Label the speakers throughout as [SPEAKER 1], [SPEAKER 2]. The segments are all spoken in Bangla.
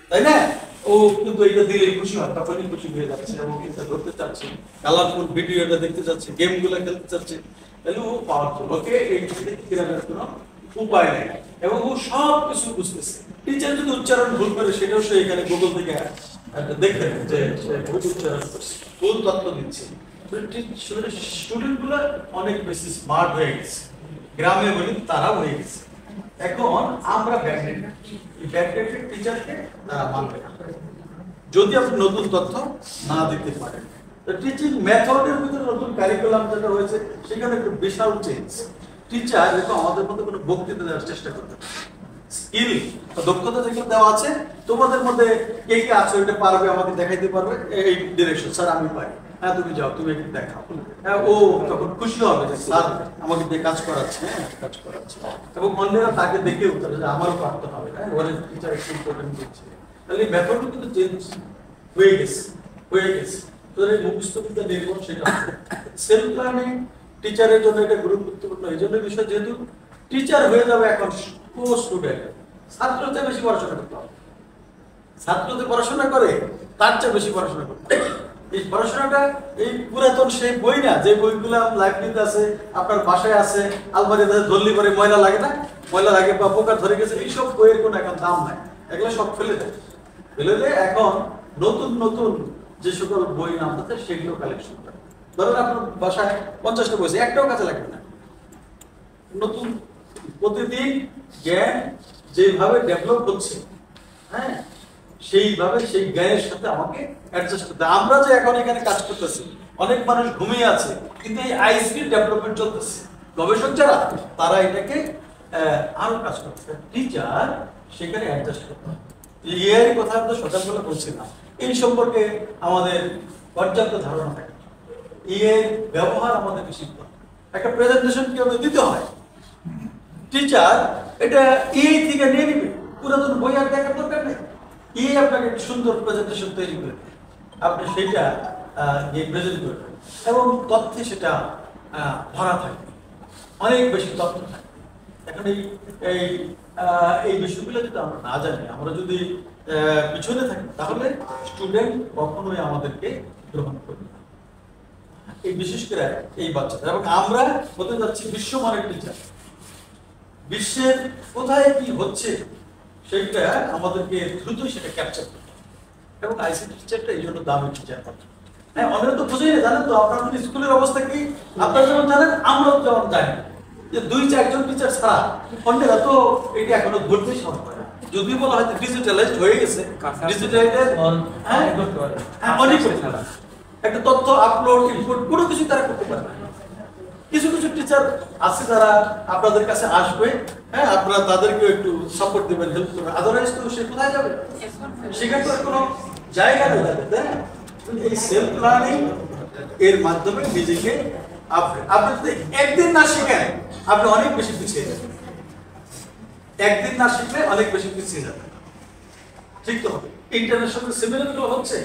[SPEAKER 1] তাই না? ও কিন্তু এটা দিলে খুশি হয়, তখনই খুশি হয়ে যাচ্ছে এবং এটা করতে চাচ্ছে, কালারফুল ভিডিওটা দেখতে চাচ্ছে, গেমগুলো খেলতে চাচ্ছে, তাহলে ও পাওয়ারফুল। ওকে এই কিরামের কোনো উপায় নেই এবং ও সব কিছু বুঝতেছে। টিচার যদি উচ্চারণ ভুল করে সেটাও সে এখানে গুগল থেকে দেখে যে সে ভুল উচ্চারণ করছে, ভুল তথ্য দিচ্ছে। স্টুডেন্ট গুলো অনেক বেশি স্মার্ট হয়ে গেছে, গ্রামে বলি তারাও হয়ে গেছে। এখন আমরা ব্যাকডেটেড টিচারকে তারা মানবে না যদি আপনি নতুন তথ্য না দিতে পারেন। টিচিং মেথডের ভিতরে নতুন কারিকুলাম যেটা হয়েছে সেখানে একটা বিশাল চেঞ্জ। টিচার দেখো আমাদের মধ্যে কোনো বক্তৃতা দেওয়ার চেষ্টা করতে স্কিল দক্ষতা যেগুলো দেওয়া আছে তোমাদের মধ্যে কে কে আছো এটা পারবে আমাকে দেখাইতে পারবে, এই ডিরেকশন স্যার আমি পারি, হ্যাঁ তুমি যাও তুমি একটু দেখাও। হ্যাঁ ও তখন খুশি হবে যে স্যার আমাকে দিয়ে কাজ করাচ্ছে, হ্যাঁ কাজ করাচ্ছে, এবং অন্যরা তাকে দেখে উঠতে যে আমারও পারতে হবে, হ্যাঁ ওরা টিচার একটু ইম্পর্টেন্ট দিচ্ছে। তাহলে এই মেথডটা কিন্তু চেঞ্জ হয়ে গেছে তোদের এই মুখস্থ বিদ্যা নির্ভর সেটা সেলফ লার্নিং টিচারের জন্য এটা গুরুত্বপূর্ণ এই জন্য বিষয়, যেহেতু টিচার হয়ে যাবে এখন স্টুডেন্ট, ছাত্রদের বেশি পড়াশোনা করতে হবে। ছাত্রদের পড়াশোনা করে তার চেয়ে বেশি পড়াশোনা করতে হবে। এই পড়াশোনাটা এই পুরাতন সেই বই না, যে বইগুলো লাইব্রেরিতে আছে, আপনার বাসায় আছে, আলমারিতে ধরলি করে ময়লা লাগে না, ময়লা লাগে বা পোকা ধরে গেছে, এইসব বইয়ের কোনো এখন দাম নাই, এগুলো সব ফেলে দেয়। ফেলে এখন নতুন নতুন যে সকল বই নামতে সেগুলো কালেকশন করে। ধরেন আপনার বাসায় 50টা বই আছে, একটাও কাছে লাগবে না। নতুন প্রতিদিন জ্ঞান যেভাবে ডেভেলপ হচ্ছে, হ্যাঁ সেইভাবে সেই জ্ঞানের সাথে আমাকে অ্যাডজাস্ট করতে। আমরা যে এখন এখানে কাজ করতেছি, অনেক মানুষ ঘুমিয়ে আছে কিন্তু এই আইসিটি ডেভেলপমেন্ট চলতেছে, গবেষক যারা তারা এটাকে আরো কাজ করতেছে। টিচার সেখানে অ্যাডজাস্ট করতে হবে। এর কথা আমরা সকালবেলা বলছিলাম, এই সম্পর্কে আমাদের পর্যাপ্ত ধারণা থাকে। এর ব্যবহার আমাদেরকে শিখতে হবে। একটা প্রেজেন্টেশন কিভাবে দিতে হয়, টিচার এটা থেকে নিয়ে নিবে, পুরাতন বই আর দেখার দরকার নেই। আপনাকে একটা সুন্দর প্রেজেন্টেশন তৈরি করে আপনি সেটা প্রেজেন্ট করবেন এবং তথ্যে সেটা ভরা থাকবে, অনেক বেশি তথ্য থাকে। এখন এই বিষয়গুলো যদি আমরা না জানি, আমরা যদি পিছনে থাকি, তাহলে স্টুডেন্ট কখনোই আমাদেরকে গ্রহণ করবে না, এই বিশেষ করে এই বাচ্চাদের। এবং আমরা হতে যাচ্ছি বিশ্বমানের টিচার, বিশ্বের কোথায় কি হচ্ছে সেটা আমাদেরকে দ্রুতই সেটা ক্যাপচার করতে হবে। এবং আইসিটি টিচারটা এই জন্য দামি টিচার। হ্যাঁ অনেকে তো বুঝেই না, জানেন তো আপনার স্কুলের অবস্থা কি, আপনারা যেমন জানেন আমরাও যেমন জানি যে 2-4 জন টিচার ছাড়া অন্যরা তো এটা এখনো ধরতেই সম্ভব হয় না। যদি বলা হয় ডিজিটালাইজড হয়ে গেছে, ডিজিটালাইজড অনেক একটা তথ্য আপলোড ইনপুট কোনো কিছু তারা করতে পারে না। কিছু কিছু টিচার আছে যারা আপনাদের কাছে আসবে, হ্যাঁ আপনারা তাদেরকে একটু সাপোর্ট দিবেন, হেল্প করবেন, আদারওয়াইজ তো সে কোথায় যাবে, সেখানে তো কোনো জায়গা নেই যাবে, তাই না? এই সেলফ লার্নিং এর মাধ্যমে নিজেকে আপনি যদি একদিন না শিখেন আপনি অনেক বেশি পিছিয়ে যাবেন, একদিন না শিখলে অনেক বেশি পিছিয়ে যাবেন। ঠিক তো হবে, ইন্টারন্যাশনাল সেমিনারগুলো হচ্ছে,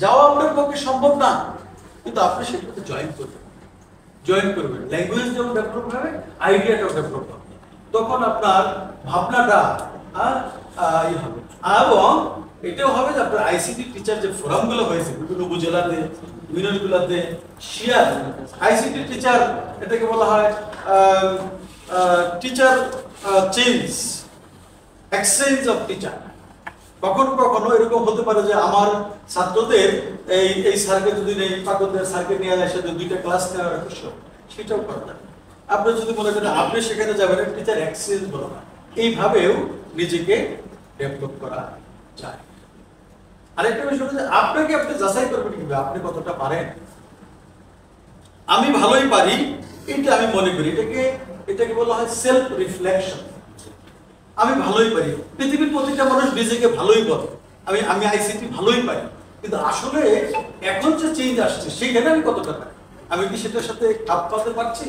[SPEAKER 1] যাওয়া আপনার পক্ষে সম্ভব না, কিন্তু আপনি সেটাতে জয়েন করবেন, ল্যাঙ্গুয়েজ যেমন ডেভেলপ হবে, আইডিয়াটাও ডেভেলপ হবে, তখন আপনার ভাবনাটা হবে। এবং এটাও হবে যে আপনার আইসিটি টিচার যে ফোরামগুলো হয়েছে বিভিন্ন উপজেলাতে, ইউনিয়নগুলোতে শেয়ার, আইসিটি টিচার এটাকে বলা হয় টিচার এক্সচেঞ্জ অফ টিচার। কখনো কখনো এরকম হতে পারে যে আমার ছাত্রদের এই স্যারকে যদি নেই, পাঠকদের স্যারকে নিয়ে যায়, সাথে 2টা ক্লাস নেওয়ার একটা সেটাও করা যায়। আপনি যদি মনে করেন আপনি সেখানে যাবেন, টিচার এক্সচেঞ্জ বলা হয়, এইভাবেও নিজেকে ডেভেলপ করা যায়। আরেকটা বিষয় হচ্ছে আপনি যাচাই করবেন কিভাবে আপনি কতটা পারেন। আমি ভালোই পারি এটা আমি মনে করি, এটাকে বলা হয় সেলফ রিফ্লেকশন। আমি ভালোই পারি, পৃথিবীর প্রতিটা মানুষ নিজেকে ভালোই বলে আমি আইসিটি ভালোই পারি, কিন্তু আসলে এখন যে চেঞ্জ আসছে সেখানে আমি কতটা পারি, আমি কি সেটার সাথে খাপ খাওয়াতে পারছি?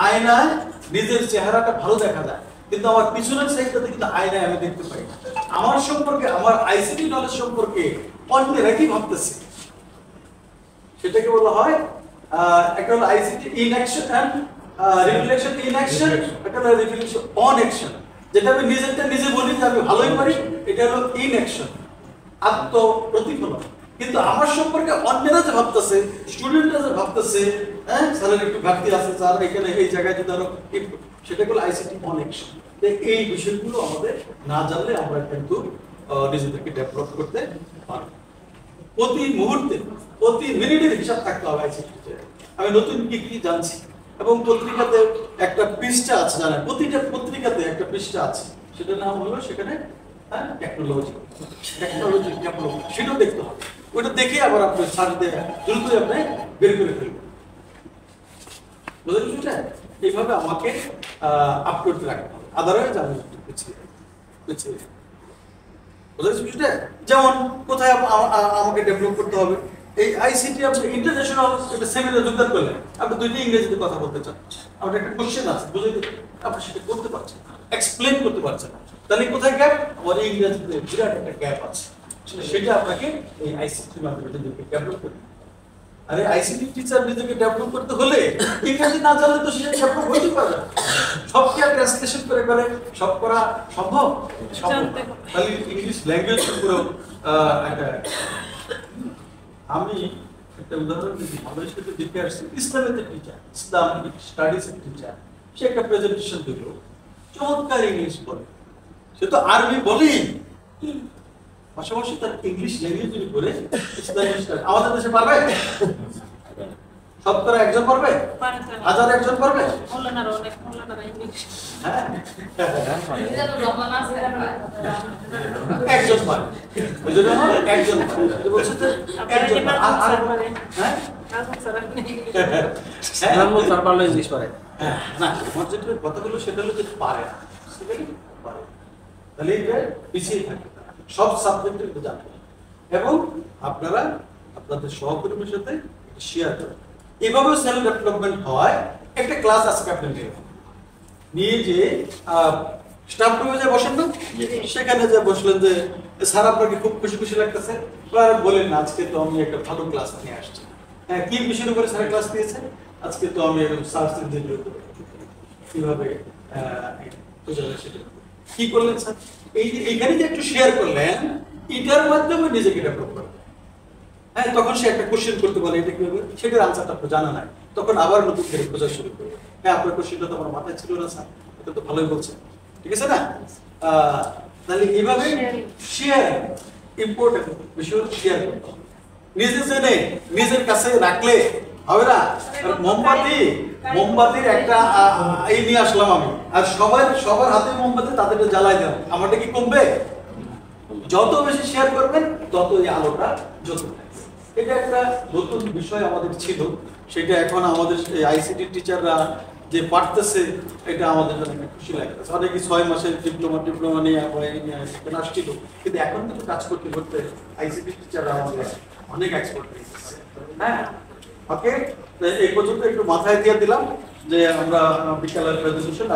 [SPEAKER 1] আয়নায় নিজের চেহারাটা ভালো দেখা যায়, কিন্তু আমার পিছনের সাইডটাতে কিন্তু আয়নায় আমি দেখতে পাই না। আমার সম্পর্কে, আমার আইসিটি নলেজ সম্পর্কে অন্যরা কি ভাবতেছে, সেটাকে বলা হয় একটা হলো ICT in action and reflection in action, একটা হলো রিফ্লেকশন অন অ্যাকশন। যেটা আমি নিজে বলি যে আমি ভালোই পারি, এটা হলো ইন অ্যাকশন। আত্মপ্রতিফলন। কিন্তু আমার সম্পর্কে অন্যরা যে ভাবতেছে, স্টুডেন্টরা যে ভাবতেছে, হ্যাঁ স্যারের একটু ঘাটতি আছে, স্যার এখানে এই জায়গায় যদি আরো সেটা হলো আইসিটি কানেকশন। এই বিষয়গুলো আমাদের না জানলে আমরা কিন্তু নিজেদেরকে ডেভেলপ করতে পারবো। প্রতি মুহূর্তে প্রতি মিনিটের হিসাব থাকতে হবে আইসিটিতে, আমি নতুন কি কি জানছি। এবং পত্রিকাতে একটা পৃষ্ঠা আছে, জানেন প্রতিটা পত্রিকাতে একটা পৃষ্ঠা আছে, সেটার নাম হলো সেখানে টেকনোলজি, ডেভেলপমেন্ট, সেটাও দেখতে হবে। ওইটা দেখে আবার আপনি সার্চ দিয়ে দ্রুতই আপনি বের করে ফেলবেন। বুঝলেন? এইভাবে আমাকে আপ করতে রাখতে হবে, আদারওয়াইজ আমি পিছিয়ে পিছিয়ে। যেমন কোথায় আমাকে ডেভেলপ করতে হবে, এই আইসিটি আপনি ইন্টারন্যাশনাল একটা সেমিনার যোগদান করলেন, আপনি দুইটা ইংরেজিতে কথা বলতে চান, আপনার একটা কোশ্চেন আছে বুঝতে, আপনি সেটা করতে পারছেন, এক্সপ্লেন করতে পারছেন, তাহলে কোথায় গ্যাপ? আমার ইংরেজিতে বিরাট একটা গ্যাপ আছে, সেটা আপনাকে এই আইসিটির মাধ্যমে নিজেকে ডেভেলপ করতে হবে। আরে আইসিটি টিচার নিজেকে ডেভেলপ করতে হলে ইংরেজি না জানলে তো সেটা ডেভেলপ হতে পারবে না। সব কি আর ট্রান্সলেশন করে করে সব করা সম্ভব? তাহলে ইংলিশ ল্যাঙ্গুয়েজ পুরো একটা। আমি একটা উদাহরণ দিচ্ছি, আমাদের সাথে দেখে আসছি ইসলামের টিচার, ইসলামিক স্টাডিজ এর টিচার, সে একটা প্রেজেন্টেশন দিল, চমৎকার ইংলিশ বলে, সে তো আরবি বলেই পাশাপাশি তার ইংলিশ ল্যাঙ্গুয়েজ করে ইসলামিক স্টাডি। আমাদের দেশে পারবে? শতকরা একজন পারবে? হাজার একজন পারবে? হ্যাঁ একজন পারে, ওই জন্য একজন বলছে যে একজন পারে। হ্যাঁ ইংলিশ পারে না, আমার যেটা কথাগুলো সেটা হলো যে পারে না, পারে তাহলে এটা পিছিয়ে থাকে, সব সাবজেক্টে কিন্তু জানতে হবে। এবং আপনারা আপনাদের সহকর্মীর সাথে শেয়ার করেন, এভাবেও সেলফ ডেভেলপমেন্ট হয়। একটা ক্লাস আজকে আপনি নিয়ে যে স্টাফ রুমে যে বসেন না, সেখানে যে বসলেন যে স্যার আপনাকে খুব খুশি খুশি লাগতেছে, বলেন না আজকে তো আমি একটা ভালো ক্লাস নিয়ে আসছি। হ্যাঁ কি বিষয়ের উপরে স্যার ক্লাস দিয়েছে? আজকে তো আমি সার্চ ইঞ্জিন কিভাবে কি করলেন স্যার, এইখানে যে একটু শেয়ার করলেন, এটার মাধ্যমে নিজেকে ডেভেলপ করবেন। হ্যাঁ তখন সে একটা কোশ্চেন করতে পারে, এটা কি হবে, সেটার আনসারটা আপনার জানা নাই, তখন আবার নতুন করে খোঁজা শুরু করবে। হ্যাঁ আপনার কোশ্চেনটা তো আমার মাথায় ছিল না স্যার, এটা তো ভালোই বলছে, ঠিক আছে না? তাহলে এইভাবে শেয়ার ইম্পর্টেন্ট বিষয়, শেয়ার করতে হবে। নিজে জেনে নিজের কাছে রাখলে হবে না। মোমবাতির একটা এই নিয়ে আসলাম আমি, আর সবার হাতে মোমবাতি, তাদেরকে জ্বালাই দেব, আমারটা কি কমবে? যত বেশি শেয়ার করবেন তত এই আলোটা জ্বলবে। এটা একটা নতুন বিষয় আমাদের ছিল, সেটা এখন আমাদের আইসিটি টিচাররা যে পারতেছে, এটা আমাদের জন্য খুশি লাগতেছে। অনেকে 6 মাসের ডিপ্লোমা নিয়ে এখানে আসছিল, কিন্তু এখন কিন্তু কাজ করতে করতে আইসিটি টিচাররা আমাদের অনেক এক্সপার্ট হয়ে গেছে। হ্যাঁ ওকে, এই পর্যন্ত একটু মাথায় দিয়ে দিলাম যে আমরা বিকালের প্রেজেন্টেশন